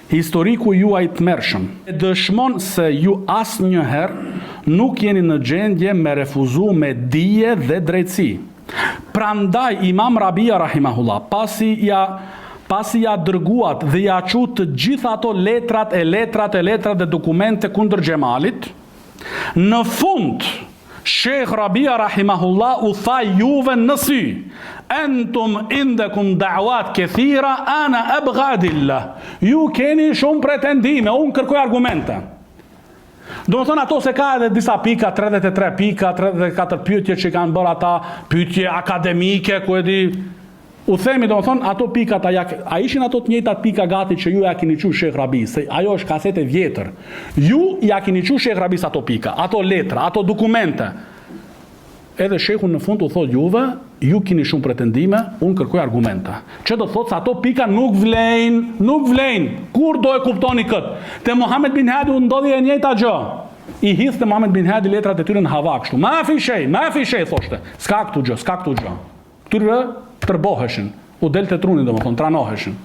historiku juaj të mërshëm dëshmon se ju asnjëherë nuk jeni në gjendje me refuzu me dije dhe drejtësi. Prandaj Imam Rabia rahimahullah pasi ja dërguat dhe ja çu të gjitha ato letrat e dokumente kundër Xhemalit, në fund Sheikh Rabia rahimahullah u tha juve në sy: "Entum indakum da'wat kathira, ana abghadillah." Ju keni shumë pretendime, unë kërkoj argumente. Do më thonë ato se ka edhe disa pika, 33 pika, 34 pyetje që kanë bërë ata, pyetje akademike, ku e di, u themi do më thonë ato pikat, a ishin ato të njëjtat pika gati që ju ja keni qu Sheikh Rabis, se ajo është kasete vjetër. Ju ja keni qu Sheikh Rabis ato pika, ato letra, ato dokumente. Edhe Sheikhu në fund u thot juve, ju keni shumë pretendime, unë kërkoj argumenta. Që do thot se ato pika nuk vlejnë. Kur do e kuptoni këtë? Te Muhammed bin Hadi u ndodhi e njëjta gjë. I hithte Muhammed bin Hadi letrat e tyre në hava kështu. Ma fi shej, thoshte. S'ka këtu gjë. Tyre tërboheshin. U delte trunin, domethënë, tranoheshin.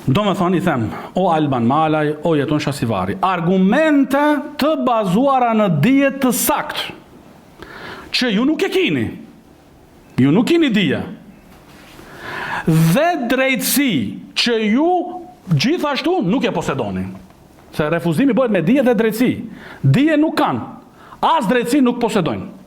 Do me thonë i them, o Alban Malaj, o Jeton Shasivari, argumente të bazuara në dije të sakt, që ju nuk e kini, ju nuk kini dije, dhe drejtësi që ju gjithashtu nuk e posedoni. Se refuzimi bëhet me dije dhe drejtësi. Dije nuk kanë, as drejtësi nuk posedojnë.